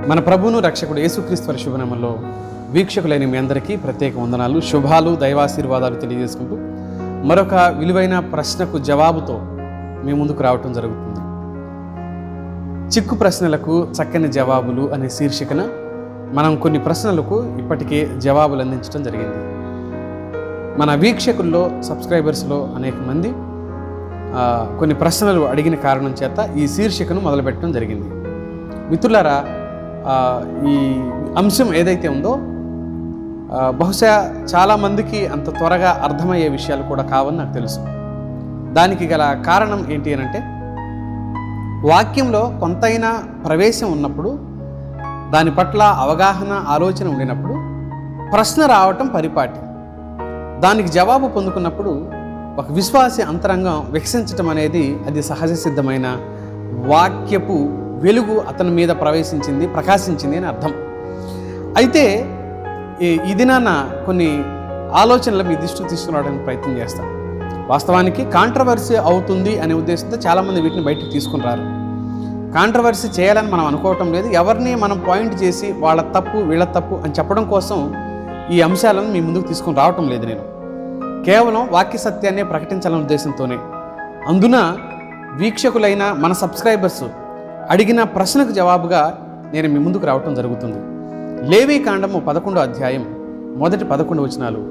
మన ప్రభువును రక్షకుడు యేసుక్రీస్తు వారి శుభనామంలో వీక్షకులైన మీ అందరికీ ప్రత్యేక వందనాలు, శుభాలు, దైవాశీర్వాదాలు తెలియజేసుకుంటూ మరొక విలువైన ప్రశ్నకు జవాబుతో మీ ముందుకు రావటం జరుగుతుంది. చిక్కు ప్రశ్నలకు చక్కని జవాబులు అనే శీర్షికన మనం కొన్ని ప్రశ్నలకు ఇప్పటికే జవాబులు అందించడం జరిగింది. మన వీక్షకుల్లో, సబ్స్క్రైబర్స్లో అనేక మంది కొన్ని ప్రశ్నలు అడిగిన కారణం చేత ఈ శీర్షికను మొదలుపెట్టడం జరిగింది. మిత్రులారా, ఈ అంశం ఏదైతే ఉందో బహుశా చాలామందికి అంత త్వరగా అర్థమయ్యే విషయాలు కూడా కావని నాకు తెలుసు. దానికి గల కారణం ఏంటి అనంటే, వాక్యంలో కొంతైనా ప్రవేశం ఉన్నప్పుడు, దాని పట్ల అవగాహన, ఆలోచన ఉండినప్పుడు ప్రశ్న రావటం పరిపాటి. దానికి జవాబు పొందుకున్నప్పుడు ఒక విశ్వాసి అంతరంగం వికసించటం అనేది అది సహజ సిద్ధమైన వాక్యపు వెలుగు అతని మీద ప్రవేశించింది, ప్రకాశించింది అని అర్థం. అయితే ఈ దినాన కొన్ని ఆలోచనలు మీ దృష్టికి తీసుకురావడానికి ప్రయత్నం చేస్తాను. వాస్తవానికి కాంట్రవర్సీ అవుతుంది అనే ఉద్దేశంతో చాలామంది వీటిని బయటికి తీసుకుని రారు. కాంట్రవర్సీ చేయాలని మనం అనుకోవటం లేదు. ఎవరిని మనం పాయింట్ చేసి వాళ్ళ తప్పు వీళ్ళ తప్పు అని చెప్పడం కోసం ఈ అంశాలను మీ ముందుకు తీసుకుని రావటం లేదు. నేను కేవలం వాక్య సత్యాన్ని ప్రకటించాలనే ఉద్దేశంతోనే. అందున వీక్షకులైన మన సబ్స్క్రైబర్స్ అడిగిన ప్రశ్నకు జవాబుగా నేను మీ ముందుకు రావటం జరుగుతుంది. లేవీ కాండము 11వ అధ్యాయం మొదటి 11 వచనాలు,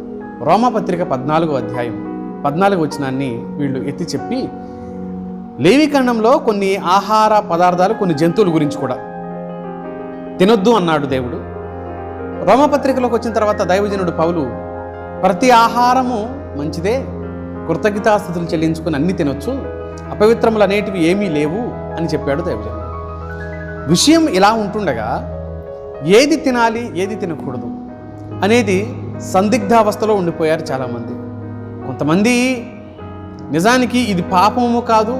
రోమాపత్రిక 14వ అధ్యాయం 14వ వచనాన్ని వీళ్ళు ఎత్తి చెప్పి, లేవీ కాండంలో కొన్ని ఆహార పదార్థాలు, కొన్ని జంతువుల గురించి కూడా తినొద్దు అన్నాడు దేవుడు. రోమపత్రికలోకి వచ్చిన తర్వాత దైవజనుడు పౌలు ప్రతి ఆహారము మంచిదే, కృతజ్ఞతాస్తుతులు చెల్లించుకొని అన్ని తినొచ్చు, అపవిత్రములు అనేటివి ఏమీ లేవు అని చెప్పాడు దైవజనుడు. విషయం ఇలా ఉంటుండగా ఏది తినాలి, ఏది తినకూడదు అనేది సందిగ్ధావస్థలో ఉండిపోయారు చాలామంది. కొంతమంది నిజానికి ఇది పాపము కాదు,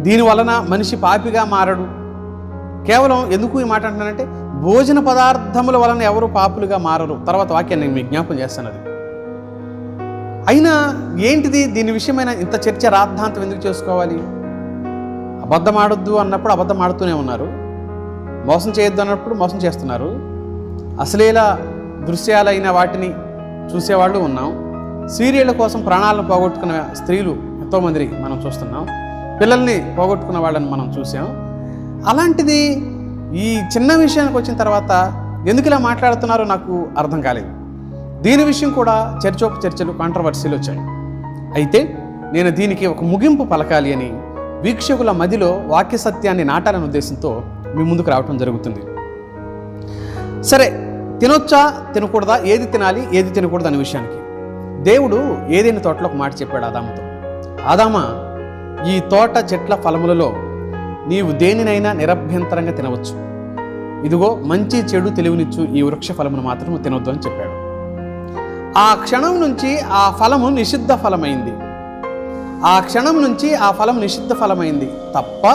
దీని వలన మనిషి పాపిగా మారడు. కేవలం ఎందుకు ఈ మాట అంటున్నానంటే, భోజన పదార్థముల వలన ఎవరు పాపులుగా మారరు. తర్వాత వాక్యాన్ని నేను మీకు జ్ఞాపకం చేస్తాను. అది అయినా ఏంటిది, దీని విషయమైన ఇంత చర్చ, రాద్ధాంతం ఎందుకు చేసుకోవాలి? అబద్ధం ఆడొద్దు అన్నప్పుడు అబద్ధం ఆడుతూనే ఉన్నారు, మోసం చేయొద్దు అన్నప్పుడు మోసం చేస్తున్నారు, అశ్లీల దృశ్యాలైన వాటిని చూసేవాళ్ళు ఉన్నాం, సీరియళ్ళ కోసం ప్రాణాలను పోగొట్టుకున్న స్త్రీలు ఎంతోమంది మనం చూస్తున్నాం, పిల్లల్ని పోగొట్టుకున్న వాళ్ళని మనం చూసాం. అలాంటిది ఈ చిన్న విషయానికి వచ్చిన తర్వాత ఎందుకు ఇలా మాట్లాడుతున్నారో నాకు అర్థం కాలేదు. దీని విషయం కూడా చర్చలు, కాంట్రవర్సీలు వచ్చాయి. అయితే నేను దీనికి ఒక ముగింపు పలకాలి అని వీక్షకుల మదిలో వాక్య సత్యాన్ని నాటాలనే ఉద్దేశంతో మీ ముందుకు రావటం జరుగుతుంది. సరే, తినొచ్చా తినకూడదా, ఏది తినాలి ఏది తినకూడదు అనే విషయానికి దేవుడు ఏదైనా తోటలో ఒక మాట చెప్పాడు ఆదాముతో. ఆదామా, ఈ తోట చెట్ల ఫలములలో నీవు దేనినైనా నిరభ్యంతరంగా తినవచ్చు, ఇదిగో మంచి చెడు తెలివినిచ్చు ఈ వృక్ష ఫలమును మాత్రం తినొద్దు అని చెప్పాడు. ఆ క్షణం నుంచి ఆ ఫలము నిషిద్ధ ఫలమైంది. ఆ క్షణం నుంచి ఆ ఫలం నిషిద్ధ ఫలమైంది తప్ప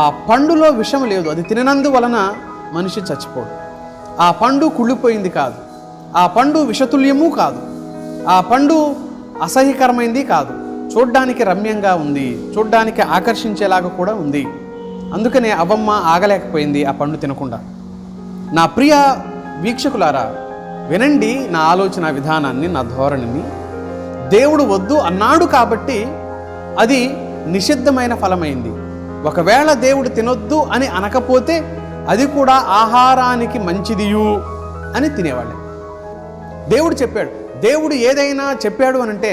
ఆ పండులో విషం లేదు. అది తిననందువలన మనిషి చచ్చిపోడు. ఆ పండు కుళ్ళిపోయింది కాదు, ఆ పండు విషతుల్యము కాదు, ఆ పండు అసహ్యకరమైంది కాదు, చూడ్డానికి రమ్యంగా ఉంది, చూడ్డానికి ఆకర్షించేలాగా కూడా ఉంది. అందుకనే అవ్వమ్మ ఆగలేకపోయింది ఆ పండు తినకుండా. నా ప్రియ వీక్షకులారా, వినండి నా ఆలోచన విధానాన్ని, నా ధోరణిని. దేవుడు వద్దు అన్నాడు కాబట్టి అది నిషిద్ధమైన ఫలమైంది. ఒకవేళ దేవుడు తినొద్దు అని అనకపోతే అది కూడా ఆహారానికి మంచిదియు అని తినేవాళ్ళే. దేవుడు చెప్పాడు. దేవుడు ఏదైనా చెప్పాడు అని అంటే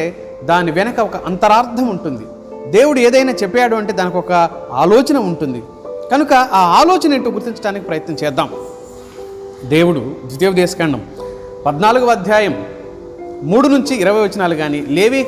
దాని వెనక ఒక అంతరార్థం ఉంటుంది. దేవుడు ఏదైనా చెప్పాడు అంటే దానికి ఒక ఆలోచన ఉంటుంది. కనుక ఆ ఆలోచన ఏంటో గుర్తించడానికి ప్రయత్నం చేద్దాం. దేవుడు ద్వితీయోపదేశకాండం 14వ అధ్యాయం 3 నుంచి 20 వచనాలు కానీ, లేవీ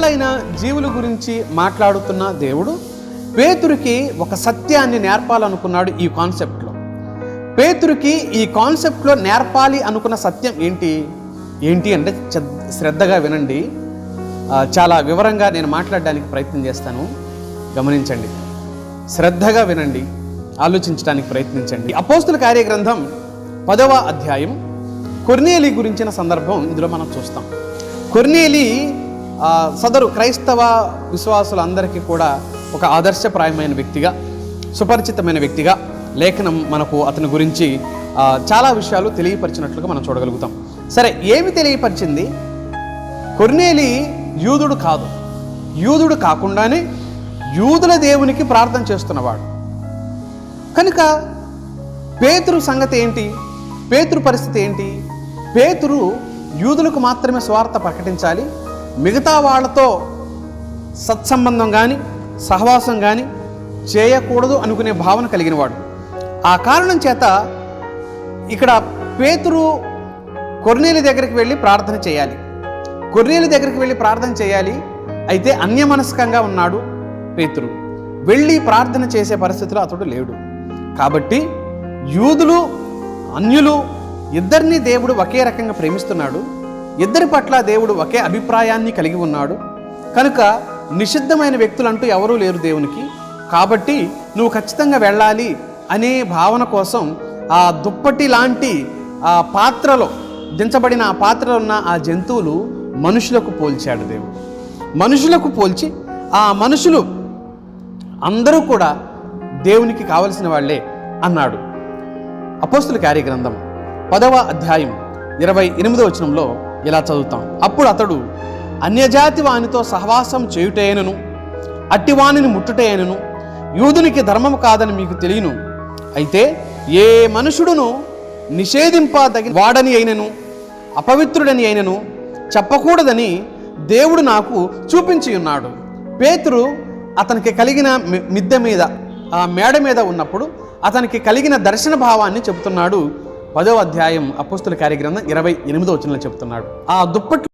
రకాలైన జీవుల గురించి మాట్లాడుతున్న దేవుడు పేతురుకి ఒక సత్యాన్ని నేర్పాలనుకున్నాడు. ఈ కాన్సెప్ట్లో పేతురుకి ఈ కాన్సెప్ట్లో నేర్పాలి అనుకున్న సత్యం ఏంటి అంటే శ్రద్ధగా వినండి. చాలా వివరంగా నేను మాట్లాడడానికి ప్రయత్నం చేస్తాను, గమనించండి. శ్రద్ధగా వినండి, ఆలోచించడానికి ప్రయత్నించండి. అపోస్తుల కార్యగ్రంథం 10వ అధ్యాయం కొర్నేలి గురించిన సందర్భం ఇందులో మనం చూస్తాం. కొర్నేలి సదరు క్రైస్తవ విశ్వాసులందరికీ కూడా ఒక ఆదర్శప్రాయమైన వ్యక్తిగా, సుపరిచితమైన వ్యక్తిగా లేఖనం మనకు అతని గురించి చాలా విషయాలు తెలియపరిచినట్లుగా మనం చూడగలుగుతాం. సరే, ఏమి తెలియపరిచింది? కొర్నేలి యూదుడు కాదు, యూదుడు కాకుండానే యూదుల దేవునికి ప్రార్థన చేస్తున్నవాడు. కనుక పేతురు సంగతి ఏంటి? పేతురు పరిస్థితి ఏంటి? పేతురు యూదులకు మాత్రమే స్వార్థ ప్రకటించాలి, మిగతా వాళ్ళతో సత్సంబంధం కానీ సహవాసం కానీ చేయకూడదు అనుకునే భావన కలిగినవాడు. ఆ కారణం చేత ఇక్కడ పేతురు కొర్నేలి దగ్గరికి వెళ్ళి ప్రార్థన చేయాలి. కొర్నేలి దగ్గరికి వెళ్ళి ప్రార్థన చేయాలి. అయితే అన్యమనస్కంగా ఉన్నాడు పేతురు. వెళ్ళి ప్రార్థన చేసే పరిస్థితిలో అతడు లేడు. కాబట్టి యూదులు అన్యులు ఇద్దరినీ దేవుడు ఒకే రకంగా ప్రేమిస్తున్నాడు. ఇద్దరి పట్ల దేవుడు ఒకే అభిప్రాయాన్ని కలిగి ఉన్నాడు. కనుక నిషిద్ధమైన వ్యక్తులంటూ ఎవరూ లేరు దేవునికి. కాబట్టి నువ్వు ఖచ్చితంగా వెళ్ళాలి అనే భావన కోసం ఆ దుప్పటి లాంటి ఆ పాత్రలో దించబడిన ఆ పాత్రలో ఉన్న ఆ జంతువులు మనుషులకు పోల్చాడు దేవుడు. మనుషులకు పోల్చి ఆ మనుషులు అందరూ కూడా దేవునికి కావలసిన వాళ్ళే అన్నాడు. అపోస్తుల కార్యగ్రంథం 10వ అధ్యాయం 28వ వచనంలో ఇలా చదువుతాం. అప్పుడు అతడు అన్యజాతి వానితో సహవాసం చేయుటైనను అట్టివానిని ముట్టుటైనను యూదునికి ధర్మము కాదని మీకు తెలియను. అయితే ఏ మనుషుడును నిషేధింపదగిన వాడని అయినను అపవిత్రుడని అయినను చెప్పకూడదని దేవుడు నాకు చూపించి ఉన్నాడు. పేతురు అతనికి కలిగిన మిద్దె మీద, ఆ మేడ మీద ఉన్నప్పుడు అతనికి కలిగిన దర్శన భావాన్ని చెబుతున్నాడు. 10వ అధ్యాయం అపోస్తుల కార్యగ్రంథం 28వ వచనంలో చెబుతున్నాడు. ఆ దుప్పటి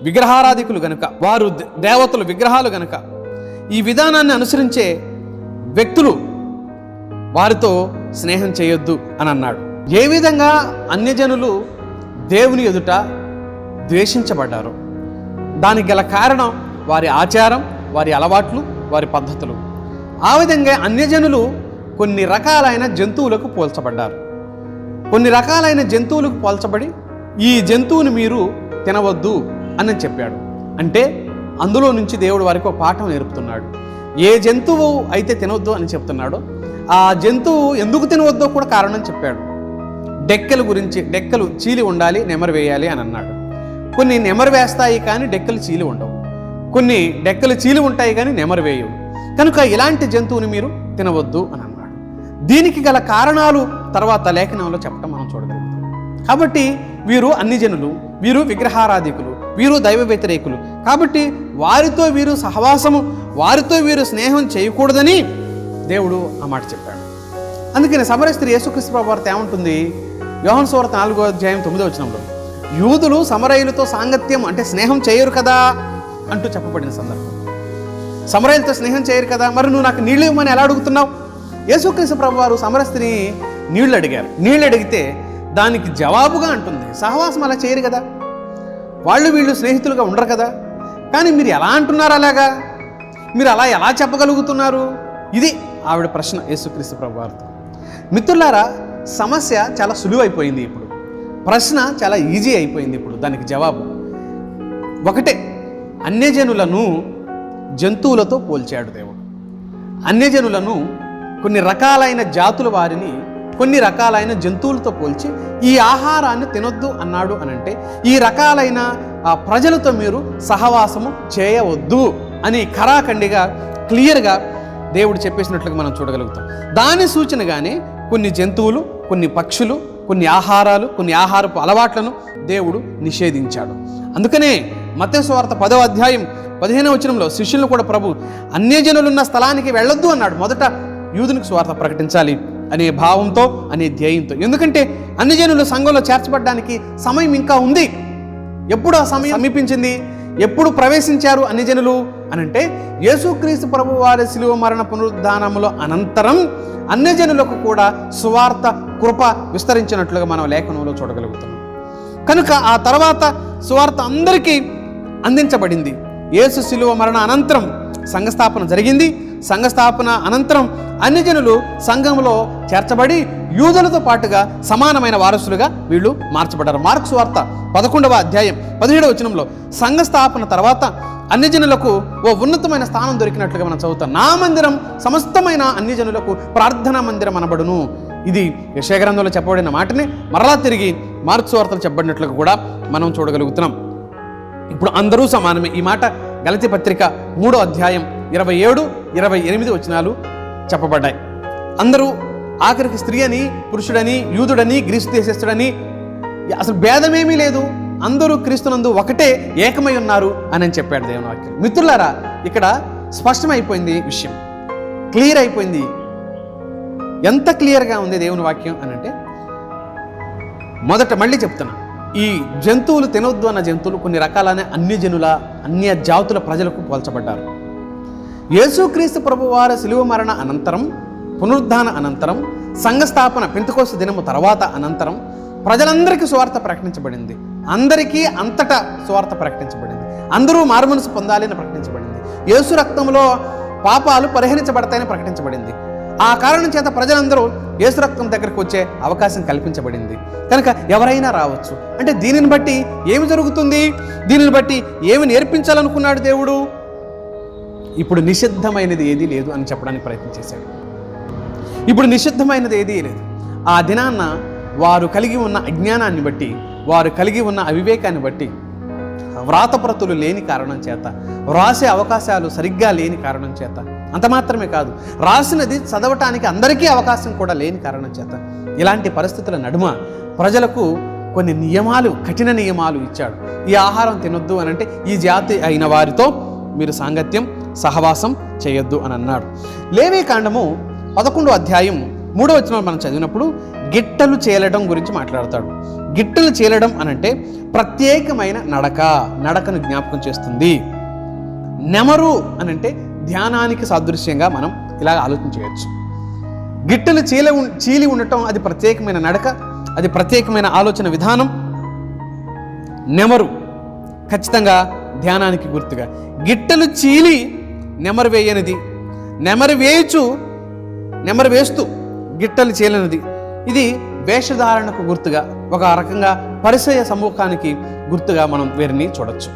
విగ్రహారాధికులు గనుక, వారు దేవతలు విగ్రహాలు గనుక, ఈ విధానాన్ని అనుసరించే వ్యక్తులు వారితో స్నేహం చేయొద్దు అని అన్నాడు. ఏ విధంగా అన్యజనులు దేవుని ఎదుట ద్వేషించబడ్డారు, దానికి గల కారణం వారి ఆచారం, వారి అలవాట్లు, వారి పద్ధతులు. ఆ విధంగా అన్యజనులు కొన్ని రకాలైన జంతువులకు పోల్చబడ్డారు. కొన్ని రకాలైన జంతువులకు పోల్చబడి ఈ జంతువుని మీరు తినవద్దు అని చెప్పాడు. అంటే అందులో నుంచి దేవుడు వారికి ఒక పాఠం నేర్పుతున్నాడు. ఏ జంతువు అయితే తినవద్దు అని చెప్తున్నాడో ఆ జంతువు ఎందుకు తినవద్దో కూడా కారణం చెప్పాడు. డెక్కల గురించి, డెక్కలు చీలి ఉండాలి, నెమరు వేయాలి అని అన్నాడు. కొన్ని నెమరు వేస్తాయి కానీ డెక్కలు చీలి ఉండవు, కొన్ని డెక్కలు చీలి ఉంటాయి కానీ నెమరు వేయవు. కనుక ఇలాంటి జంతువుని మీరు తినవద్దు అని అన్నాడు. దీనికి గల కారణాలు తర్వాత లేఖనంలో చెప్పడం మనం చూడగలుగుతాం. కాబట్టి వీరు అన్యజనులు, వీరు విగ్రహారాధికులు, వీరు దైవ వ్యతిరేకులు. కాబట్టి వారితో వీరు సహవాసము, వారితో వీరు స్నేహం చేయకూడదని దేవుడు ఆ మాట చెప్పాడు. అందుకని సమరయ స్త్రీ యేసుక్రీస్తు ప్రభువు వారితో ఏమంటుంది? యోహాను సువార్త 4:9 యూదులు సమరయులతో సాంగత్యం అంటే స్నేహం చేయరు కదా అంటూ చెప్పబడిన సందర్భం. సమరయులతో స్నేహం చేయరు కదా, మరి నువ్వు నాకు నీళ్ళు ఇవ్వమని ఎలా అడుగుతున్నావు? యేసుక్రీస్తు ప్రభువు వారు సమరయ స్త్రీ నీళ్లు అడిగారు. నీళ్ళు అడిగితే దానికి జవాబుగా అంటుంది, సహవాసం అలా చేయరు కదా, వాళ్ళు వీళ్ళు స్నేహితులుగా ఉండరు కదా, కానీ మీరు ఎలా అంటున్నారు? అలాగా మీరు అలా ఎలా చెప్పగలుగుతున్నారు? ఇది ఆవిడ ప్రశ్న యేసుక్రీస్తు ప్రభువు వారితో. మిత్రులారా, సమస్య చాలా సులువైపోయింది. ఇప్పుడు ప్రశ్న చాలా ఈజీ అయిపోయింది. ఇప్పుడు దానికి జవాబు ఒకటే, అన్యజనులను జంతువులతో పోల్చాడు దేవుడు. అన్యజనులను కొన్ని రకాలైన జాతుల వారిని కొన్ని రకాలైన జంతువులతో పోల్చి ఈ ఆహారాన్ని తినొద్దు అన్నాడు అనంటే ఈ రకాలైన ప్రజలతో మీరు సహవాసము చేయవద్దు అని ఖరాఖండిగా క్లియర్గా దేవుడు చెప్పేసినట్లుగా మనం చూడగలుగుతాం. దాని సూచనగానే కొన్ని జంతువులు, కొన్ని పక్షులు, కొన్ని ఆహారాలు, కొన్ని ఆహారపు అలవాట్లను దేవుడు నిషేధించాడు. అందుకనే మత్తయి సువార్త 10:15 శిష్యులను కూడా ప్రభు అన్యజనులున్న స్థలానికి వెళ్ళొద్దు అన్నాడు. మొదట యూదునికి సువార్త ప్రకటించాలి అనే భావంతో, అనే ధ్యేయంతో. ఎందుకంటే అన్యజనులు సంఘంలో చేర్చబడ్డానికి సమయం ఇంకా ఉంది. ఎప్పుడు ఆ సమయం సమీపించింది? ఎప్పుడు ప్రవేశించారు అన్యజనులు అనంటే యేసుక్రీస్తు ప్రభు వారి శిలువ మరణ పునరుద్ధానముల అనంతరం అన్యజనులకు కూడా సువార్త కృప విస్తరించినట్లుగా మనం లేఖనంలో చూడగలుగుతున్నాం. కనుక ఆ తర్వాత సువార్త అందరికీ అందించబడింది. యేసు శిలువ మరణ అనంతరం సంఘస్థాపన జరిగింది. సంఘస్థాపన అనంతరం అన్యజనులు సంఘంలో చేర్చబడి యూదులతో పాటుగా సమానమైన వారసులుగా వీళ్ళు మార్చబడ్డారు. మార్కు సువార్త 11:17 సంఘస్థాపన తర్వాత అన్యజనులకు ఓ ఉన్నతమైన స్థానం దొరికినట్లుగా మనం చదువుతాం. నా మందిరం సమస్తమైన అన్యజనులకు ప్రార్థనా మందిరం అనబడును. ఇది యెషయా గ్రంథంలో చెప్పబడిన మాటని మరలా తిరిగి మార్కు సువార్తలో చెప్పబడినట్లుగా కూడా మనం చూడగలుగుతున్నాం. ఇప్పుడు అందరూ సమానమే. ఈ మాట గలతీ పత్రిక 3:27-28 చెప్పబడ్డాయి. అందరూ ఆఖరికి స్త్రీ అని, పురుషుడని, యూదుడని, గ్రీసు దేశస్థుడని అసలు భేదమేమీ లేదు, అందరూ క్రీస్తునందు ఒకటే ఏకమై ఉన్నారు అని చెప్పాడు దేవుని వాక్యం. మిత్రులారా, ఇక్కడ స్పష్టమైపోయింది విషయం, క్లియర్ అయిపోయింది. ఎంత క్లియర్గా ఉంది దేవుని వాక్యం అనంటే, మొదట మళ్ళీ చెప్తున్నా, ఈ జంతువులు తినొద్దు అన్న జంతువులు కొన్ని రకాలైన అన్య జాతుల ప్రజలకు పోల్చబడ్డారు. యేసుక్రీస్తు ప్రభువారి శిలువ మరణ అనంతరం, పునరుద్ధాన అనంతరం, సంఘస్థాపన పెంతెకోస్తు దినము తర్వాత అనంతరం ప్రజలందరికీ సువార్త ప్రకటించబడింది. అందరికీ అంతటా సువార్త ప్రకటించబడింది. అందరూ మారుమనసు పొందాలి అని ప్రకటించబడింది. యేసు రక్తంలో పాపాలు పరిహరించబడతాయని ప్రకటించబడింది. ఆ కారణం చేత ప్రజలందరూ యేసు రక్తం దగ్గరికి వచ్చే అవకాశం కల్పించబడింది. కనుక ఎవరైనా రావచ్చు. అంటే దీనిని బట్టి ఏమి జరుగుతుంది? దీనిని బట్టి ఏమి నేర్పించాలనుకున్నాడు దేవుడు? ఇప్పుడు నిషిద్ధమైనది ఏదీ లేదు అని చెప్పడానికి ప్రయత్నం చేశాడు. ఇప్పుడు నిషిద్ధమైనది ఏదీ లేదు. ఆ దినాన్న వారు కలిగి ఉన్న అజ్ఞానాన్ని బట్టి, వారు కలిగి ఉన్న అవివేకాన్ని బట్టి, వ్రాతప్రతులు లేని కారణం చేత, వ్రాసే అవకాశాలు సరిగ్గా లేని కారణం చేత, అంత మాత్రమే కాదు, రాసినది చదవటానికి అందరికీ అవకాశం కూడా లేని కారణం చేత, ఇలాంటి పరిస్థితుల నడుమ ప్రజలకు కొన్ని నియమాలు, కఠిన నియమాలు ఇచ్చాడు. ఈ ఆహారం తినొద్దు అని అంటే ఈ జాతి అయిన వారితో మీరు సాంగత్యం, సహవాసం చేయొద్దు అని అన్నాడు. లేవీకాండము 11వ అధ్యాయం 3వ వచనం మనం చదివినప్పుడు గిట్టలు చేలడం గురించి మాట్లాడతాడు. గిట్టలు చీలడం అనంటే ప్రత్యేకమైన నడకను జ్ఞాపకం చేస్తుంది. నెమరు అనంటే ధ్యానానికి సాదృశ్యంగా మనం ఇలా ఆలోచన చేయొచ్చు. గిట్టలు చీలి ఉండటం అది ప్రత్యేకమైన నడక, అది ప్రత్యేకమైన ఆలోచన విధానం. నెమరు ఖచ్చితంగా ధ్యానానికి గుర్తుగా. గిట్టలు చీలి నెమరు వేయనిది, నెమరు వేస్తూ గిట్టలు చీలనిది. ఇది వేషధారణకు గుర్తుగా, ఒక రకంగా పరిసయ సమూహానికి గుర్తుగా మనం వీరిని చూడొచ్చు.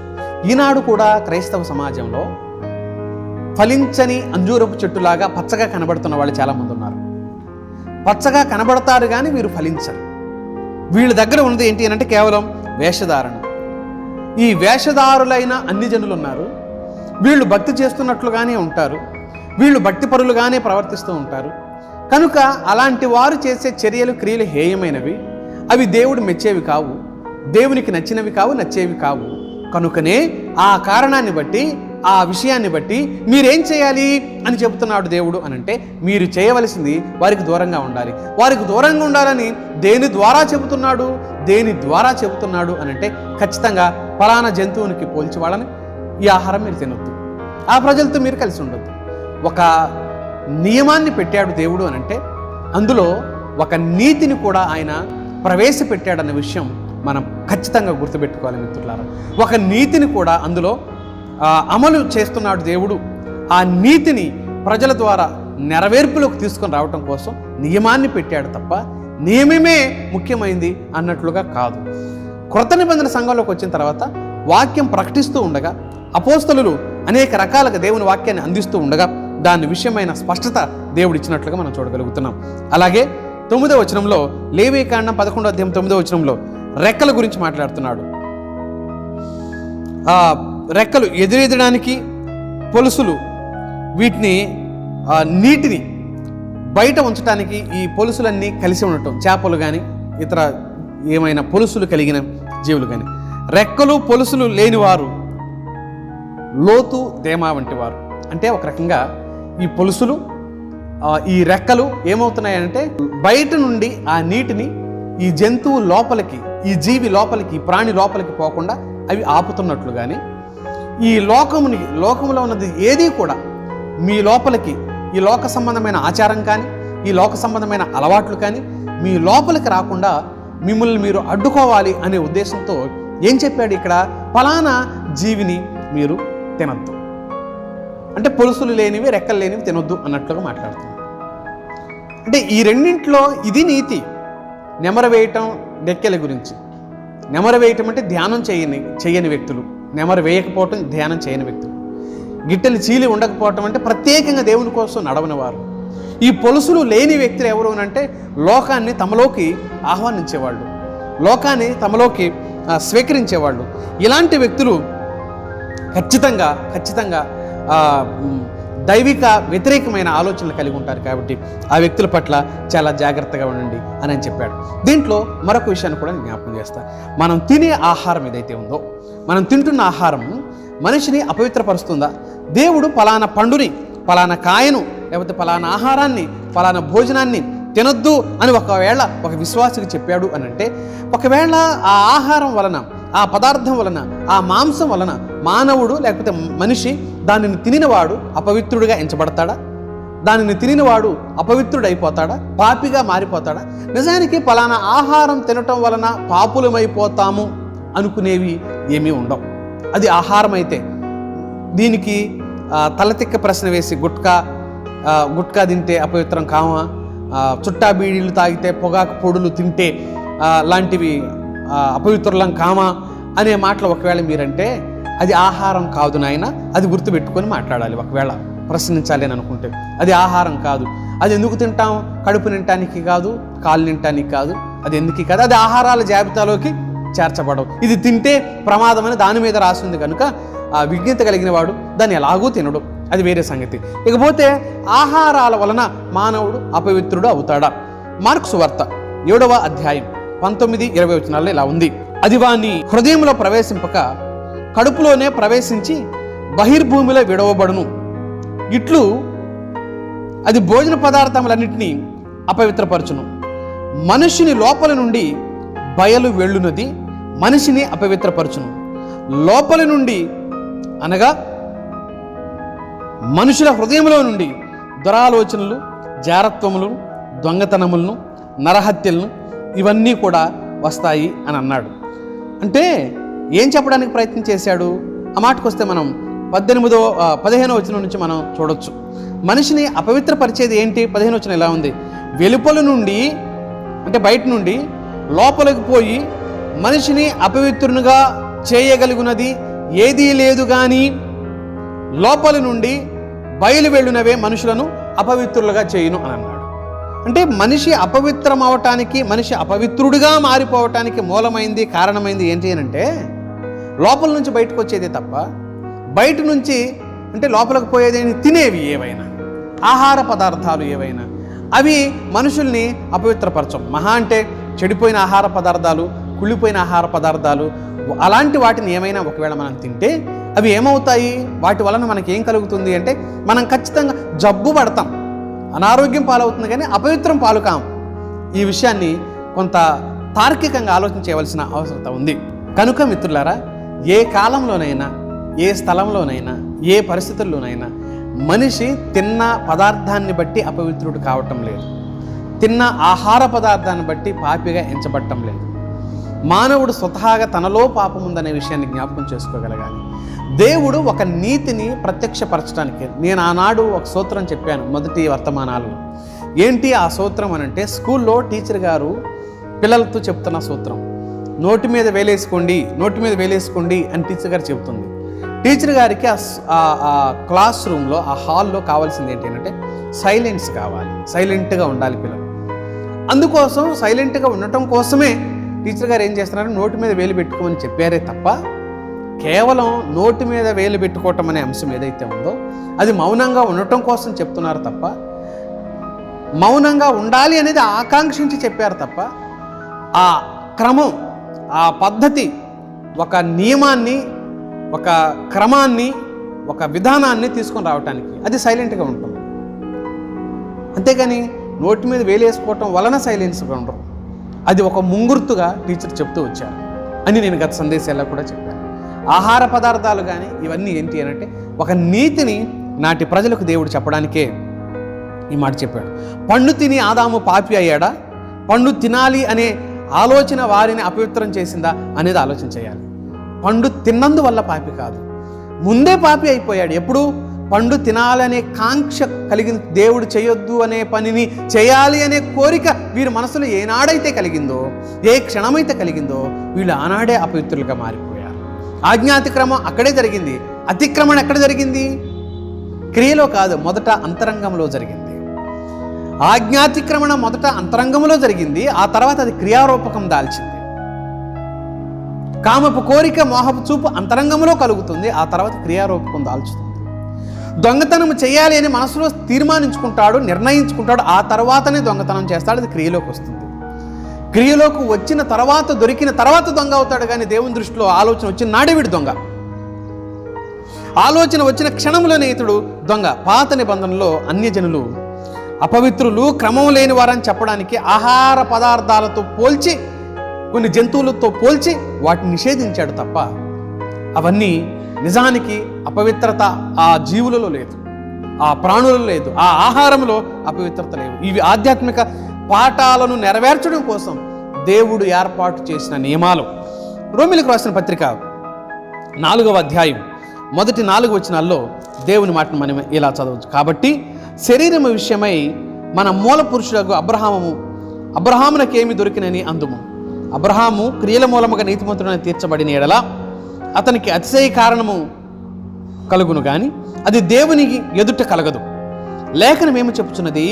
ఈనాడు కూడా క్రైస్తవ సమాజంలో ఫలించని అంజూరపు చెట్టులాగా పచ్చగా కనబడుతున్న వాళ్ళు చాలామంది ఉన్నారు. పచ్చగా కనబడతారు కానీ వీరు ఫలించరు. వీళ్ళ దగ్గర ఉన్నది ఏంటి అని అంటే కేవలం వేషధారణ. ఈ వేషధారులైన అన్ని జనులు ఉన్నారు. వీళ్ళు భక్తి చేస్తున్నట్లుగానే ఉంటారు, వీళ్ళు భక్తి పరులుగానే ప్రవర్తిస్తూ ఉంటారు. కనుక అలాంటి వారు చేసే చర్యలు, క్రియలు హేయమైనవి, అవి దేవుడు మెచ్చేవి కావు, దేవునికి నచ్చినవి కావు, నచ్చేవి కావు. కనుకనే ఆ కారణాన్ని బట్టి, ఆ విషయాన్ని బట్టి మీరేం చేయాలి అని చెబుతున్నాడు దేవుడు అనంటే, మీరు చేయవలసింది వారికి దూరంగా ఉండాలి. వారికి దూరంగా ఉండాలని దేని ద్వారా చెబుతున్నాడు అనంటే ఖచ్చితంగా ఫలానా జంతువునికి పోల్చి వాళ్ళని ఈ ఆహారం మీరు తినొద్దు, ఆ ప్రజలతో మీరు కలిసి ఉండొద్దు. ఒక నియమాన్ని పెట్టాడు దేవుడు అనంటే అందులో ఒక నీతిని కూడా ఆయన ప్రవేశపెట్టాడన్న విషయం మనం ఖచ్చితంగా గుర్తుపెట్టుకోవాలి మిత్రులారా. ఒక నీతిని కూడా అందులో అమలు చేస్తున్నాడు దేవుడు. ఆ నీతిని ప్రజల ద్వారా నెరవేర్పులోకి తీసుకొని రావటం కోసం నియమాన్ని పెట్టాడు తప్ప నియమమే ముఖ్యమైంది అన్నట్లుగా కాదు. క్రొత్త నిబంధన సంఘంలోకి వచ్చిన తర్వాత వాక్యం ప్రకటిస్తూ ఉండగా, అపోస్తలులు అనేక రకాలుగా దేవుని వాక్యాన్ని అందిస్తూ ఉండగా దాని విషయమైన స్పష్టత దేవుడు ఇచ్చినట్లుగా మనం చూడగలుగుతున్నాం. అలాగే 9వ వచనంలో, లేవీకాండం 11వ అధ్యాయం 9వ వచనంలో రెక్కల గురించి మాట్లాడుతున్నాడు. రెక్కలు ఎదురెదడానికి పొలుసులు, వీటిని నీటిని బయట ఉంచడానికి ఈ పొలుసులన్నీ కలిసి ఉండటం, చేపలు కానీ ఇతర ఏమైనా పొలుసులు కలిగిన జీవులు కానీ. రెక్కలు పొలుసులు లేనివారు లోతు దేమా వంటి వారు. అంటే ఒక రకంగా ఈ పొలుసులు, ఈ రెక్కలు ఏమవుతున్నాయంటే బయట నుండి ఆ నీటిని ఈ జంతువు లోపలికి, ఈ జీవి లోపలికి, ఈ ప్రాణి లోపలికి పోకుండా అవి ఆపుతున్నట్లు. కానీ ఈ లోకములో ఉన్నది ఏది కూడా మీ లోపలికి, ఈ లోక సంబంధమైన ఆచారం కానీ, ఈ లోక సంబంధమైన అలవాట్లు కానీ మీ లోపలికి రాకుండా మిమ్మల్ని మీరు అడ్డుకోవాలి అనే ఉద్దేశంతో ఏం చెప్పాడు ఇక్కడ, ఫలానా జీవిని మీరు తినొద్దు అంటే పొలుసులు లేనివి, రెక్కలు లేనివి తినొద్దు అన్నట్లుగా మాట్లాడుతున్నాడు. అంటే ఈ రెండింటిలో ఇది నీతి. నెమరు వేయటం, రెక్కల గురించి. నెమరు వేయటం అంటే ధ్యానం చేయని వ్యక్తులు, నెమరు వేయకపోవటం ధ్యానం చేయని వ్యక్తులు. గిట్టెలు చీలి ఉండకపోవటం అంటే ప్రత్యేకంగా దేవుని కోసం నడవని వారు. ఈ పొలుసులు లేని వ్యక్తులు ఎవరు అంటే లోకాన్ని తమలోకి ఆహ్వానించేవాళ్ళు, లోకాన్ని తమలోకి స్వీకరించేవాళ్ళు. ఇలాంటి వ్యక్తులు ఖచ్చితంగా దైవిక వ్యతిరేకమైన ఆలోచనలు కలిగి ఉంటారు. కాబట్టి ఆ వ్యక్తుల పట్ల చాలా జాగ్రత్తగా ఉండండి అని చెప్పాడు. దీంట్లో మరొక విషయాన్ని కూడా నేను జ్ఞాపకం చేస్తాను. మనం తినే ఆహారం ఏదైతే ఉందో, మనం తింటున్న ఆహారం మనిషిని అపవిత్రపరుస్తుందా? దేవుడు ఫలానా పండుని, ఫలానా కాయను, లేకపోతే ఫలానా ఆహారాన్ని, ఫలానా భోజనాన్ని తినొద్దు అని ఒకవేళ ఒక విశ్వాసికి చెప్పాడు అని అంటే, ఒకవేళ ఆ ఆహారం వలన, ఆ పదార్థం వలన, ఆ మాంసం వలన మానవుడు లేకపోతే మనిషి దానిని తినినవాడు అపవిత్రుడిగా ఎంచబడతాడా? దానిని తినినవాడు అపవిత్రుడైపోతాడా? పాపిగా మారిపోతాడా? నిజానికి ఫలానా ఆహారం తినటం వలన పాపులమైపోతాము అనుకునేవి ఏమీ ఉండవు. అది ఆహారం అయితే. దీనికి తలతిక్క ప్రశ్న వేసి గుట్కా తింటే అపవిత్రం కామా, చుట్టా బీడీలు తాగితే, పొగాకు పొడులు తింటే లాంటివి అపవిత్రులం కామా అనే మాటలు ఒకవేళ మీరంటే అది ఆహారం కాదు నాయన, అది గుర్తుపెట్టుకొని మాట్లాడాలి. ఒకవేళ ప్రశ్నించాలి అని అనుకుంటే అది ఆహారం కాదు. అది ఎందుకు తింటాం? కడుపు నింటానికి కాదు, కాలు నింటానికి కాదు, అది ఎందుకు కాదు, అది ఆహారాల జాబితాలోకి చేర్చబడవు. ఇది తింటే ప్రమాదం అని దాని మీద రాసింది కనుక ఆ విజ్ఞత కలిగిన వాడు దాన్ని ఎలాగూ తినడు, అది వేరే సంగతి. ఇకపోతే ఆహారాల వలన మానవుడు అపవిత్రుడు అవుతాడా? మార్కు సువార్త 7వ అధ్యాయం 19-20 వచనాల్లో ఇలా ఉంది. అది వాని హృదయంలో ప్రవేశింపక కడుపులోనే ప్రవేశించి బహిర్భూమిలో విడవబడును. ఇట్లు అది భోజన పదార్థములన్నింటినీ అపవిత్రపరచును. మనుష్యుని లోపల నుండి బయలు వెళ్ళునది మనిషిని అపవిత్రపరచును. లోపలి నుండి అనగా మనుషుల హృదయంలో నుండి దురాలోచనలు, జారత్వములు, దొంగతనములను, నరహత్యలను ఇవన్నీ కూడా వస్తాయి అని అన్నాడు. అంటే ఏం చెప్పడానికి ప్రయత్నం చేశాడు? ఆ మాటకు వస్తే మనం 15వ వచనం నుంచి మనం చూడొచ్చు. మనిషిని అపవిత్రపరిచేది ఏంటి? 15వ వచనం ఎలా ఉంది? వెలుపల నుండి అంటే బయట నుండి లోపలికి పోయి మనిషిని అపవిత్రునిగా చేయగలిగినది ఏదీ లేదు, కానీ లోపలి నుండి బయలు వెళ్ళునవే మనుషులను అపవిత్రులుగా చేయును అని అన్నాడు. అంటే మనిషి అపవిత్రం అవటానికి, మనిషి అపవిత్రుడిగా మారిపోవటానికి మూలమైంది, కారణమైంది ఏంటి అని అంటే లోపల నుంచి బయటకు వచ్చేదే తప్ప బయట నుంచి అంటే లోపలికి పోయేది తినేవి ఏవైనా, ఆహార పదార్థాలు ఏవైనా అవి మనుషుల్ని అపవిత్రపరచం. మహా అంటే చెడిపోయిన ఆహార పదార్థాలు, కుళ్ళిపోయిన ఆహార పదార్థాలు, అలాంటి వాటిని ఏమైనా ఒకవేళ మనం తింటే అవి ఏమవుతాయి? వాటి వలన మనకి ఏం కలుగుతుంది అంటే మనం ఖచ్చితంగా జబ్బు పడతాం, అనారోగ్యం పాలవుతుంది, కానీ అపవిత్రం పాలు కాం. ఈ విషయాన్ని కొంత తార్కికంగా ఆలోచన చేయవలసిన అవసరత ఉంది. కనుక మిత్రులారా, ఏ కాలంలోనైనా, ఏ స్థలంలోనైనా, ఏ పరిస్థితుల్లోనైనా మనిషి తిన్న పదార్థాన్ని బట్టి అపవిత్రుడు కావటం లేదు, తిన్న ఆహార పదార్థాన్ని బట్టి పాపిగా ఎంచబడటం లేదు. మానవుడు స్వతహాగా తనలో పాపం ఉందనే విషయాన్ని జ్ఞాపకం చేసుకోగలగాలి. దేవుడు ఒక నీతిని ప్రత్యక్షపరచడానికి, నేను ఆనాడు ఒక సూత్రం చెప్పాను మొదటి వర్తమానాలు. ఏంటి ఆ సూత్రం అని అంటే, స్కూల్లో టీచర్ గారు పిల్లలతో చెప్తున్న సూత్రం. నోటి మీద వేలేసుకోండి అని టీచర్ గారు చెబుతుంది. టీచర్ గారికి ఆ క్లాస్ రూమ్లో, ఆ హాల్లో కావాల్సింది ఏంటి అంటే సైలెన్స్ కావాలి, సైలెంట్గా ఉండాలి పిల్లలు. అందుకోసం సైలెంట్గా ఉండటం కోసమే టీచర్ గారు ఏం చేస్తున్నారు, నోటి మీద వేలు పెట్టుకోమని చెప్పారే తప్ప కేవలం నోటి మీద వేలు పెట్టుకోవటం అనే అంశం ఏదైతే ఉందో అది మౌనంగా ఉండటం కోసం చెప్తున్నారు తప్ప, మౌనంగా ఉండాలి అనేది ఆకాంక్షించి చెప్పారు తప్ప, ఆ క్రమం, ఆ పద్ధతి, ఒక నియమాన్ని, ఒక క్రమాన్ని, ఒక విధానాన్ని తీసుకొని రావటానికి అది సైలెంట్గా ఉంటుంది. అంతేగాని నోటి మీద వేలేసుకోవటం వలన సైలెన్స్గా ఉండరు. అది ఒక ముంగుర్తుగా టీచర్ చెప్తూ వచ్చారు అని నేను గత సందేశాల్లో కూడా చెప్పాను. ఆహార పదార్థాలు కానీ ఇవన్నీ ఏంటి అని అంటే ఒక నీతిని నాటి ప్రజలకు దేవుడు చెప్పడానికే ఈ మాట చెప్పాడు. పండు తిని ఆదాము పాపి అయ్యాడా? పండు తినాలి అనే ఆలోచన వారిని అపవిత్రం చేసిందా అనేది ఆలోచన చేయాలి. పండు తిన్నందువల్ల పాపి కాదు, ముందే పాపి అయిపోయాడు. ఎప్పుడు? పండు తినాలనే కాంక్ష కలిగిన, దేవుడు చేయొద్దు అనే పనిని చేయాలి అనే కోరిక వీరి మనసులో ఏనాడైతే కలిగిందో, ఏ క్షణమైతే కలిగిందో వీళ్ళు ఆనాడే అపవిత్రులుగా మారిపోయారు. ఆజ్ఞాతిక్రమం అక్కడే జరిగింది. అతిక్రమణ ఎక్కడ జరిగింది? క్రియలో కాదు, మొదట అంతరంగంలో జరిగింది. ఆజ్ఞాతిక్రమణ మొదట అంతరంగంలో జరిగింది, ఆ తర్వాత అది క్రియారూపకం దాల్చింది. కామపు కోరిక, మోహపు చూపు అంతరంగంలో కలుగుతుంది, ఆ తర్వాత క్రియారూపకం దాల్చుతుంది. దొంగతనం చేయాలి అని మనసులో తీర్మానించుకుంటాడు, నిర్ణయించుకుంటాడు, ఆ తర్వాతనే దొంగతనం చేస్తాడు, అది క్రియలోకి వస్తుంది. క్రియలోకి వచ్చిన తర్వాత, దొరికిన తర్వాత దొంగ అవుతాడు. కానీ దేవుని దృష్టిలో ఆలోచన వచ్చిన నాడే వీడు దొంగ. ఆలోచన వచ్చిన క్షణంలోనే ఇతడు దొంగ. పాత నిబంధనలో అన్యజనులు అపవిత్రులు, క్రమం లేని వారని చెప్పడానికి ఆహార పదార్థాలతో పోల్చి, కొన్ని జంతువులతో పోల్చి వాటిని నిషేధించాడు తప్ప అవన్నీ నిజానికి అపవిత్రత ఆ జీవులలో లేదు, ఆ ప్రాణులలో లేదు, ఆ ఆహారంలో అపవిత్రత లేదు. ఇవి ఆధ్యాత్మిక పాఠాలను నెరవేర్చడం కోసం దేవుడు ఏర్పాటు చేసిన నియమాలు. రోమీయులకు రాసిన పత్రిక 4వ అధ్యాయం మొదటి 4 వచనాల్లో దేవుని మాటను మనం ఇలా చదవచ్చు. కాబట్టి శరీరము విషయమై మన మూల పురుషులకు అబ్రహామునకేమి దొరికినని అందుము. అబ్రహాము క్రియల మూలముగా నీతిమంతుడని తీర్చబడిన ఎడల అతనికి అతిశయ కారణము కలుగును, కానీ అది దేవునికి ఎదుట కలగదు. లేఖనమేమి చెప్పుచున్నది?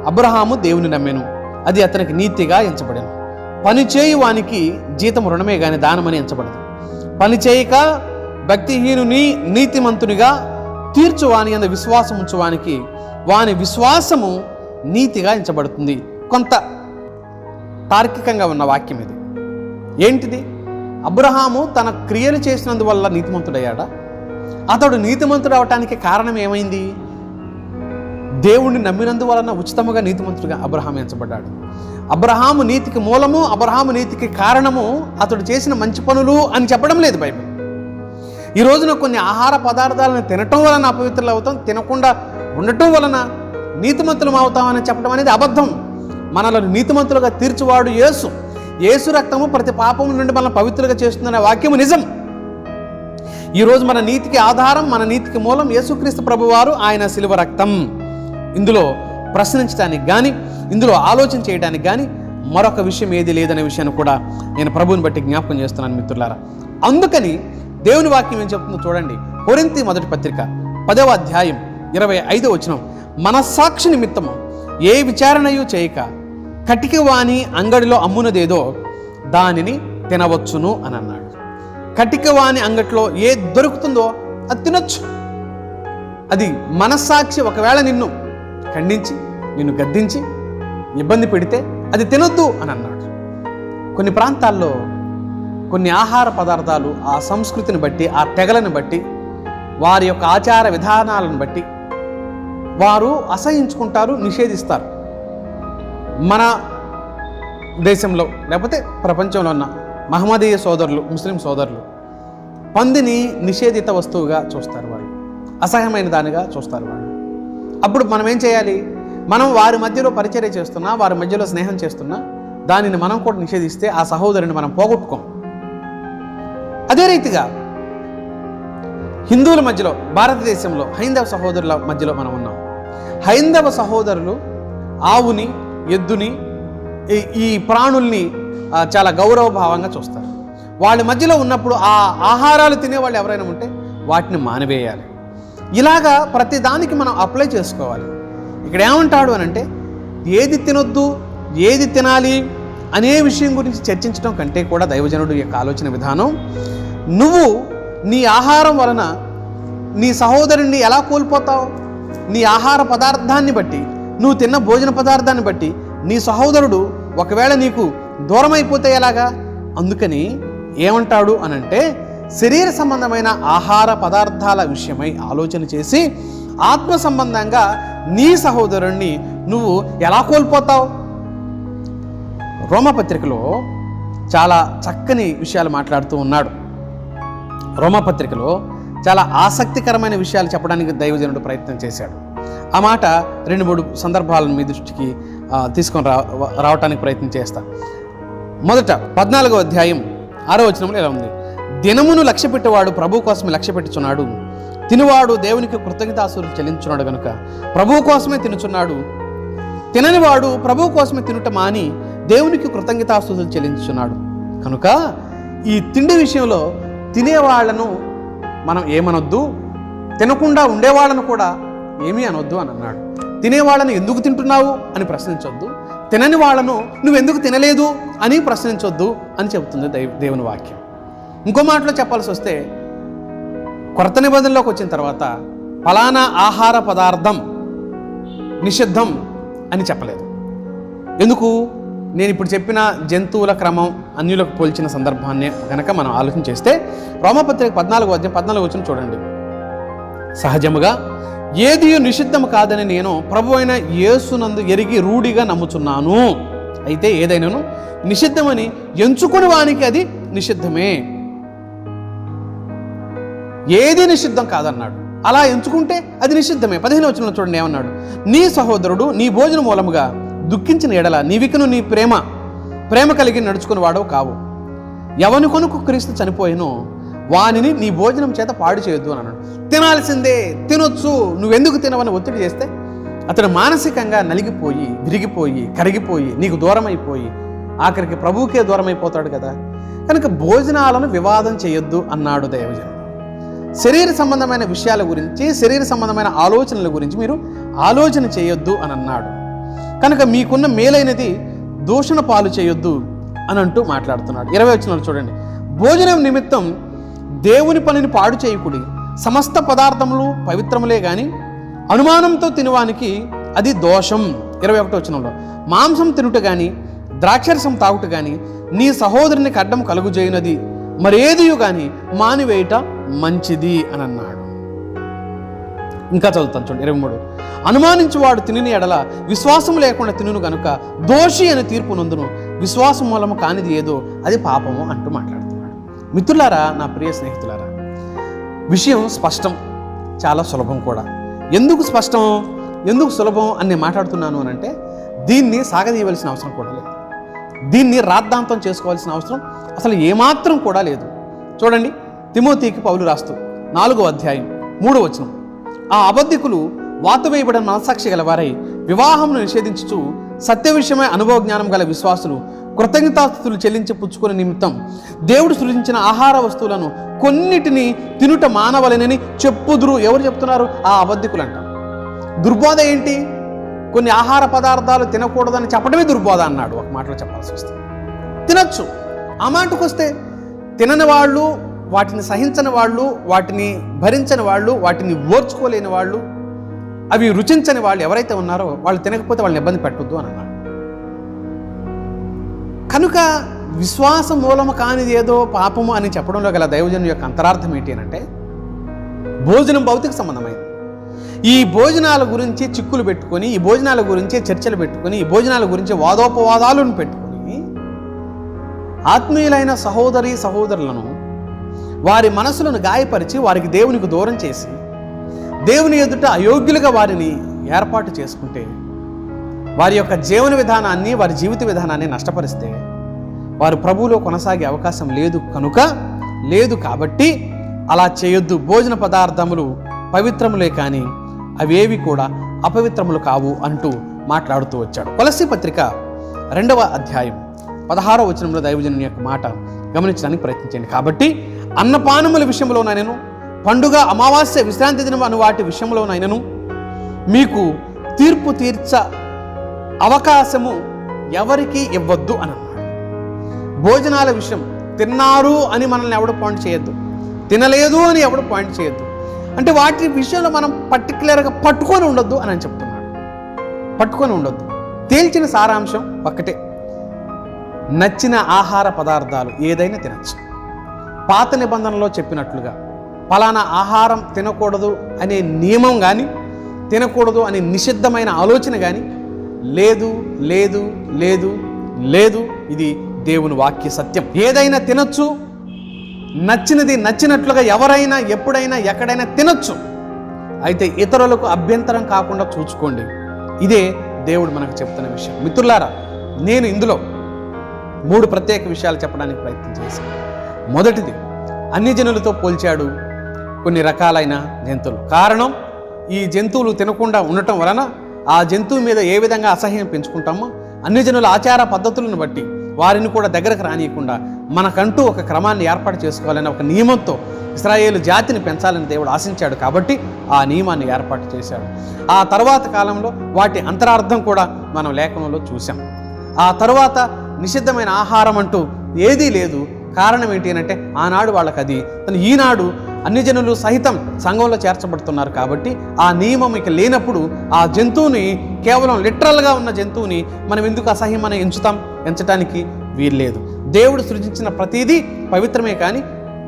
అబ్రహాము దేవుని నమ్మెను, అది అతనికి నీతిగా ఎంచబడెను. పని చేయు వానికి జీతం రుణమే గాని దానమని ఎంచబడదు. పని చేయక భక్తిహీనుని నీతిమంతునిగా తీర్చువాని అందు విశ్వాసం ఉంచువానికి వాని విశ్వాసము నీతిగా ఎంచబడుతుంది. కొంత తార్కికంగా ఉన్న వాక్యం ఇది. ఏంటిది? అబ్రహాము తన క్రియలు చేసినందువల్ల నీతిమంతుడయ్యాడా? అతడు నీతిమంతుడు అవటానికి కారణం ఏమైంది? దేవుణ్ణి నమ్మినందువలన ఉచితముగా నీతిమంతుడిగా అబ్రహాము ఎంచబడ్డాడు. అబ్రహాము నీతికి మూలము, అబ్రహాము నీతికి కారణము అతడు చేసిన మంచి పనులు అని చెప్పడం లేదు బైబిల్. ఈ రోజున కొన్ని ఆహార పదార్థాలను తినటం వలన అపవిత్రులు అవుతాం, తినకుండా ఉండటం వలన నీతిమంతులం అవుతామని చెప్పడం అనేది అబద్ధం. మనలను నీతిమంతులుగా తీర్చువాడు యేసు. యేసు రక్తము ప్రతి పాపం నుండి మనల్ని పవిత్రులుగా చేస్తుందనే వాక్యము నిజం. ఈరోజు మన నీతికి ఆధారం, మన నీతికి మూలం యేసుక్రీస్తు ప్రభువారు, ఆయన శిలువ రక్తం. ఇందులో ప్రశ్నించడానికి కానీ, ఇందులో ఆలోచన చేయడానికి కానీ మరొక విషయం ఏది లేదనే విషయాన్ని కూడా నేను ప్రభువుని బట్టి జ్ఞాపకం చేస్తున్నాను మిత్రులారా. అందుకని దేవుని వాక్యం ఏం చెప్తుందో చూడండి. కొరింథీ మొదటి పత్రిక 10వ అధ్యాయం 25వ వచనం, మనస్సాక్షి నిమిత్తము ఏ విచారణయు చేయక కటికవాని అంగడిలో అమ్మునదేదో దానిని తినవచ్చును అని అన్నాడు. కటికవాని అంగట్లో ఏది దొరుకుతుందో అది తినొచ్చు. అది మనస్సాక్షి ఒకవేళ నిన్ను ఖండించి, నిన్ను గద్దించి, ఇబ్బంది పెడితే అది తినొద్దు అని అన్నాడు. కొన్ని ప్రాంతాల్లో కొన్ని ఆహార పదార్థాలు ఆ సంస్కృతిని బట్టి, ఆ తెగలను బట్టి, వారి యొక్క ఆచార విధానాలను బట్టి వారు అసహించుకుంటారు, నిషేధిస్తారు. మన దేశంలో లేకపోతే ప్రపంచంలో ఉన్న మహమ్మదీయ సోదరులు, ముస్లిం సోదరులు పందిని నిషేధిత వస్తువుగా చూస్తారు, వాళ్ళు అసహ్యమైన దానిగా చూస్తారు వాళ్ళు. అప్పుడు మనం ఏం చేయాలి? మనం వారి మధ్యలో పరిచర్య చేస్తున్నా, వారి మధ్యలో స్నేహం చేస్తున్నా దానిని మనం కూడా నిషేధిస్తే ఆ సహోదరుని మనం పోగొట్టుకోం. అదే రీతిగా హిందువుల మధ్యలో, భారతదేశంలో హైందవ సహోదరుల మధ్యలో మనం ఉన్నాం. హైందవ సహోదరులు ఆవుని, ఎద్దుని, ఈ ప్రాణుల్ని చాలా గౌరవభావంగా చూస్తారు. వాళ్ళ మధ్యలో ఉన్నప్పుడు ఆ ఆహారాలు తినేవాళ్ళు ఎవరైనా ఉంటే వాటిని మానివేయాలి. ఇలాగా ప్రతి దానికి మనం అప్లై చేసుకోవాలి. ఇక్కడ ఏమంటాడు అని అంటే, ఏది తినొద్దు, ఏది తినాలి అనే విషయం గురించి చర్చించడం కంటే కూడా దైవజనుడు యొక్క ఆలోచన విధానం, నువ్వు నీ ఆహారం వలన నీ సహోదరుని ఎలా కోల్పోతావు? నీ ఆహార పదార్థాన్ని బట్టి, నువ్వు తిన్న భోజన పదార్థాన్ని బట్టి నీ సహోదరుడు ఒకవేళ నీకు దూరం అయిపోతే ఎలాగా? అందుకని ఏమంటాడు అనంటే, శరీర సంబంధమైన ఆహార పదార్థాల విషయమై ఆలోచన చేసి ఆత్మ సంబంధంగా నీ సహోదరుణ్ణి నువ్వు ఎలా కోల్పోతావు? రోమపత్రికలో చాలా చక్కని విషయాలు మాట్లాడుతూ ఉన్నాడు. రోమపత్రికలో చాలా ఆసక్తికరమైన విషయాలు చెప్పడానికి దైవజనుడు ప్రయత్నం చేశాడు. ఆ మాట 2-3 సందర్భాలను మీ దృష్టికి తీసుకొని రావటానికి ప్రయత్నం చేస్తా. మొదట 14వ అధ్యాయం 6వ వచనంలో ఇలా ఉంది, దినమును లక్ష్య పెట్టేవాడు ప్రభు కోసమే లక్ష్య పెట్టుచున్నాడు, తినువాడు దేవునికి కృతజ్ఞతాస్తుతులు చెల్లించున్నాడు గనుక ప్రభువు కోసమే తినుచున్నాడు. తిననివాడు ప్రభువు కోసమే తినుట మాని దేవునికి కృతజ్ఞతాస్తుతులు చెల్లించుచున్నాడు. కనుక ఈ తిండి విషయంలో తినేవాళ్లను మనం ఏమనొద్దు, తినకుండా ఉండేవాళ్ళను కూడా ఏమీ అనొద్దు అని అన్నాడు. తినేవాళ్ళను ఎందుకు తింటున్నావు అని ప్రశ్నించొద్దు, తినని వాళ్ళను నువ్వెందుకు తినలేదు అని ప్రశ్నించొద్దు అని చెబుతుంది దేవుని వాక్యం. ఇంకో మాటలో చెప్పాల్సి వస్తే, కొత్త నిబంధనలోకి వచ్చిన తర్వాత ఫలానా ఆహార పదార్థం నిషిద్ధం అని చెప్పలేదు. ఎందుకు? నేను ఇప్పుడు చెప్పిన జంతువుల క్రమం అన్యులకు పోల్చిన సందర్భాన్ని కనుక మనం ఆలోచన చేస్తే, రోమపత్రిక 14వ అధ్యాయం 14వ వచనం చూడండి. సహజముగా ఏది నిషిద్ధము కాదని నేను ప్రభు అయిన యేసునందు ఎరిగి రూఢిగా నమ్ముచున్నాను. అయితే ఏదైనాను నిషిద్ధమని ఎంచుకుని వానికి అది నిషిద్ధమే. ఏది నిషిద్ధం కాదన్నాడు. అలా ఎంచుకుంటే అది నిషిద్ధమే. 15వ వచనంలో చూడండి ఏమన్నాడు, నీ సహోదరుడు నీ భోజనం మూలముగా దుఃఖించిన ఎడల నీవికను నీ ప్రేమ కలిగి నడుచుకుని వాడవు కావు. ఎవని కొనుకు క్రీస్తు చనిపోయినో వానిని నీ భోజనం చేత పాడు చేయొద్దు అని అన్నాడు. తినాల్సిందే, తినొచ్చు, నువ్వెందుకు తినవని ఒత్తిడి చేస్తే అతడు మానసికంగా నలిగిపోయి, విరిగిపోయి, కరిగిపోయి, నీకు దూరం అయిపోయి ఆఖరికి ప్రభువుకే దూరం అయిపోతాడు కదా. కనుక భోజనాలను వివాదం చేయొద్దు అన్నాడు దైవజనుడు. శరీర సంబంధమైన విషయాల గురించి, శరీర సంబంధమైన ఆలోచనల గురించి మీరు ఆలోచన చేయొద్దు అని అన్నాడు. కనుక మీకున్న మేలైనది దూషణ పాలు చేయొద్దు అని అంటూ మాట్లాడుతున్నాడు. 20వ వచనంలో చూడండి, భోజనం నిమిత్తం దేవుని పనిని పాడు చేయకుడి, సమస్త పదార్థములు పవిత్రములే గాని అనుమానంతో తినవానికి అది దోషం. 21వ వచనంలో, మాంసం తినుట గాని ద్రాక్షరసం తాగుట గాని నీ సహోదరునికి అడ్డం కలుగుజేయునది మరేదియు గాని మానివేయట మంచిది అని అన్నాడు. ఇంకా చదువుతాను చూడండి 23. అనుమానించువాడు తినని ఎడల విశ్వాసం లేకుండా తినును గనుక దోషి అని తీర్పు నందును, విశ్వాసం మూలము కానిది ఏదో అది పాపము అంటూ మాట్లాడుతున్నాడు. మిత్రులారా, నా ప్రియ స్నేహితులారా, విషయం స్పష్టం, చాలా సులభం కూడా. ఎందుకు స్పష్టం, ఎందుకు సులభం అని నేను మాట్లాడుతున్నాను అని అంటే, దీన్ని సాగదీయవలసిన అవసరం కూడా లేదు, దీన్ని రాద్ధాంతం చేసుకోవాల్సిన అవసరం అసలు ఏమాత్రం కూడా లేదు. చూడండి, తిమోతికి పౌలు రాస్తూ 4వ అధ్యాయం 3వ వచనం, ఆ అబద్ధికులు వాత వేయబడిన మనస్సాక్షి గలవారై వివాహమును నిషేధించుచు సత్య విషయమై అనుభవ జ్ఞానం గల విశ్వాసులు కృతజ్ఞతాస్తుతులు చెల్లించి పుచ్చుకునే నిమిత్తం దేవుడు సృజించిన ఆహార వస్తువులను కొన్నిటిని తినుట మానవలనని చెప్పుదురు. ఎవరు చెప్తున్నారు? ఆ అబద్ధికులు అంట. దుర్బోధ ఏంటి? కొన్ని ఆహార పదార్థాలు తినకూడదని చెప్పడమే దుర్బోధ అన్నాడు. ఒక మాటలో చెప్పాల్సి వస్తే తినచ్చు. ఆ మాటకు వస్తే తినని వాళ్ళు, వాటిని సహించని వాళ్ళు, వాటిని భరించని వాళ్ళు, వాటిని ఓర్చుకోలేని వాళ్ళు, అవి రుచించని వాళ్ళు ఎవరైతే ఉన్నారో వాళ్ళు తినకపోతే వాళ్ళని ఇబ్బంది పెట్టొద్దు అని అన్నాడు. కనుక విశ్వాసం మూలము కానిది ఏదో పాపము అని చెప్పడంలో గల దైవజను యొక్క అంతరార్థం ఏంటి అని అంటే, భోజనం భౌతిక సంబంధమైంది. ఈ భోజనాల గురించి చిక్కులు పెట్టుకొని, ఈ భోజనాల గురించి చర్చలు పెట్టుకొని, ఈ భోజనాల గురించి వాదోపవాదాలను పెట్టుకొని ఆత్మీయులైన సహోదరి సహోదరులను వారి మనసులను గాయపరిచి వారికి దేవునికి దూరం చేసి దేవుని ఎదుట అయోగ్యులుగా వారిని ఏర్పాటు చేసుకుంటే, వారి యొక్క జీవన విధానాన్ని, వారి జీవిత విధానాన్ని నష్టపరిస్తే వారు ప్రభువులో కొనసాగే అవకాశం లేదు కాబట్టి అలా చేయొద్దు. భోజన పదార్థములు పవిత్రములే కానీ అవేవి కూడా అపవిత్రములు కావు అంటూ మాట్లాడుతూ వచ్చాడు. కొలస్సీ పత్రిక 2వ అధ్యాయం 16వ వచనంలో దైవజనుని యొక్క మాట గమనించడానికి ప్రయత్నించండి. కాబట్టి అన్నపానముల విషయంలోనైనను, పండుగ, అమావాస్య, విశ్రాంతి దినం అను వాటి విషయంలోనైనను మీకు తీర్పు తీర్చ అవకాశము ఎవరికి ఇవ్వద్దు అని అన్నాడు. భోజనాల విషయం, తిన్నారు అని మనల్ని ఎవడు పాయింట్ చేయొద్దు, తినలేదు అని ఎవడు పాయింట్ చేయొద్దు. అంటే వాటి విషయంలో మనం పర్టికులర్గా పట్టుకొని ఉండొద్దు అని చెప్తున్నాడు. పట్టుకొని ఉండొద్దు. తేల్చిన సారాంశం ఒక్కటే, నచ్చిన ఆహార పదార్థాలు ఏదైనా తినచ్చు. పాత నిబంధనలో చెప్పినట్లుగా ఫలానా ఆహారం తినకూడదు అనే నియమం కానీ, తినకూడదు అనే నిషిద్ధమైన ఆలోచన కానీ లేదు లేదు లేదు లేదు. ఇది దేవుని వాక్య సత్యం. ఏదైనా తినచ్చు, నచ్చినది నచ్చినట్లుగా ఎవరైనా ఎప్పుడైనా ఎక్కడైనా తినచ్చు. అయితే ఇతరులకు అభ్యంతరం కాకుండా చూసుకోండి. ఇదే దేవుడు మనకు చెప్తున్న విషయం. మిత్రులారా, నేను ఇందులో 3 ప్రత్యేక విషయాలు చెప్పడానికి ప్రయత్నం చేశాను. మొదటిది, అన్ని జనులతో పోల్చాడు కొన్ని రకాలైన జంతువులు. కారణం, ఈ జంతువులు తినకుండా ఉండటం వలన ఆ జంతువు మీద ఏ విధంగా అసహ్యం పెంచుకుంటామో, అన్ని జనుల ఆచార పద్ధతులను బట్టి వారిని కూడా దగ్గరకు రానియకుండా మనకంటూ ఒక క్రమాన్ని ఏర్పాటు చేసుకోవాలని ఒక నియమంతో ఇశ్రాయేలు జాతిని పెంచాలని దేవుడు ఆశించాడు. కాబట్టి ఆ నియమాన్ని ఏర్పాటు చేశాడు. ఆ తర్వాత కాలంలో వాటి అంతరార్థం కూడా మనం లేఖనంలో చూసాం. ఆ తర్వాత నిషిద్ధమైన ఆహారం అంటూ ఏదీ లేదు. కారణం ఏంటి అంటే, ఆనాడు వాళ్ళకి అది, ఈనాడు అన్ని జనులు సహితం సంఘంలో చేర్చబడుతున్నారు. కాబట్టి ఆ నియమం ఇక లేనప్పుడు ఆ జంతువుని, కేవలం లిటరల్గా ఉన్న జంతువుని మనం ఎందుకు అసహ్యం అని ఎంచటానికి వీల్లేదు. దేవుడు సృజించిన ప్రతిదీ పవిత్రమే కానీ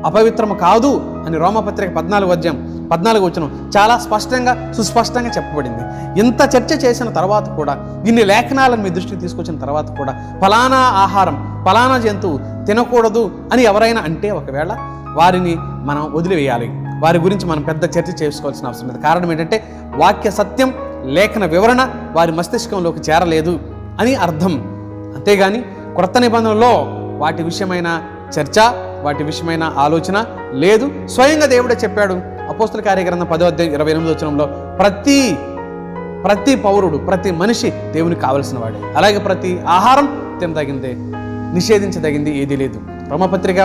అపవిత్రము కాదు అని రోమపత్రిక 14వ అధ్యాయం 14వ వచనం చాలా స్పష్టంగా సుస్పష్టంగా చెప్పబడింది. ఇంత చర్చ చేసిన తర్వాత కూడా, ఇన్ని లేఖనాలను మీ దృష్టికి తీసుకొచ్చిన తర్వాత కూడా ఫలానా ఆహారం, ఫలానా జంతువు తినకూడదు అని ఎవరైనా అంటే ఒకవేళ వారిని మనం వదిలివేయాలి. వారి గురించి మనం పెద్ద చర్చ చేసుకోవాల్సిన అవసరం లేదు. కారణం ఏంటంటే, వాక్య సత్యం, లేఖన వివరణ వారి మస్తిష్కంలోకి చేరలేదు అని అర్థం. అంతేగాని క్రొత్త నిబంధనలో వాటి విషయమైన చర్చ, వాటి విషయమైన ఆలోచన లేదు. స్వయంగా దేవుడే చెప్పాడు. అపోస్తల కార్యగ్రంథం 10వ అధ్యాయం 28వ వచనంలో ప్రతి పౌరుడు, ప్రతి మనిషి దేవునికి కావలసిన వాడే. అలాగే ప్రతి ఆహారం తినదగిందే, నిషేధించదగింది ఏదీ లేదు. రోమపత్రిక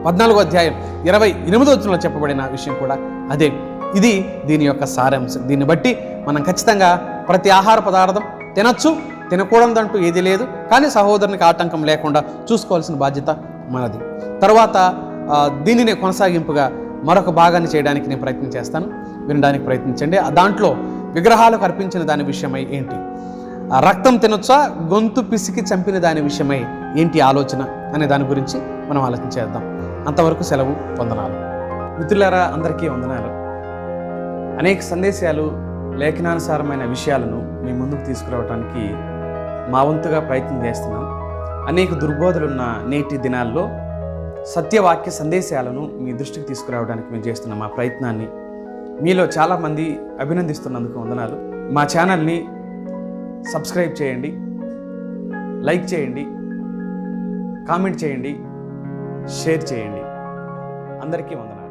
14వ అధ్యాయం 28వ వచనంలో చెప్పబడిన విషయం కూడా అదే. ఇది దీని యొక్క సారాంశం. దీన్ని బట్టి మనం ఖచ్చితంగా ప్రతి ఆహార పదార్థం తినచ్చు, తినకూడదంటూ ఏది లేదు. కానీ సహోదరునికి ఆటంకం లేకుండా చూసుకోవాల్సిన బాధ్యత మనది. తర్వాత దీనిని కొనసాగింపుగా మరొక భాగాన్ని చేయడానికి నేను ప్రయత్నం చేస్తాను, వినడానికి ప్రయత్నించండి. దాంట్లో విగ్రహాలకు అర్పించిన దాని విషయమై ఏంటి, రక్తం తినొచ్చా, గొంతు పిసికి చంపిన దాని విషయమై ఏంటి ఆలోచన అనే దాని గురించి మనం ఆలోచించేద్దాం. అంతవరకు సెలవు. వందనాలు. మిత్రులారా, అందరికీ వందనాలు. అనేక సందేశాలు, లేఖనానుసారమైన విషయాలను మీ ముందుకు తీసుకురావడానికి మా వంతుగా ప్రయత్నం చేస్తున్నాం. అనేక దుర్బోధలున్న నేటి దినాల్లో సత్యవాక్య సందేశాలను మీ దృష్టికి తీసుకురావడానికి మేము చేస్తున్న మా ప్రయత్నాన్ని మీలో చాలామంది అభినందిస్తున్నందుకు వందనాలు. మా ఛానల్ని సబ్స్క్రైబ్ చేయండి, లైక్ చేయండి, కామెంట్ చేయండి, షేర్ చేయండి. అందరికీ వందనాలు.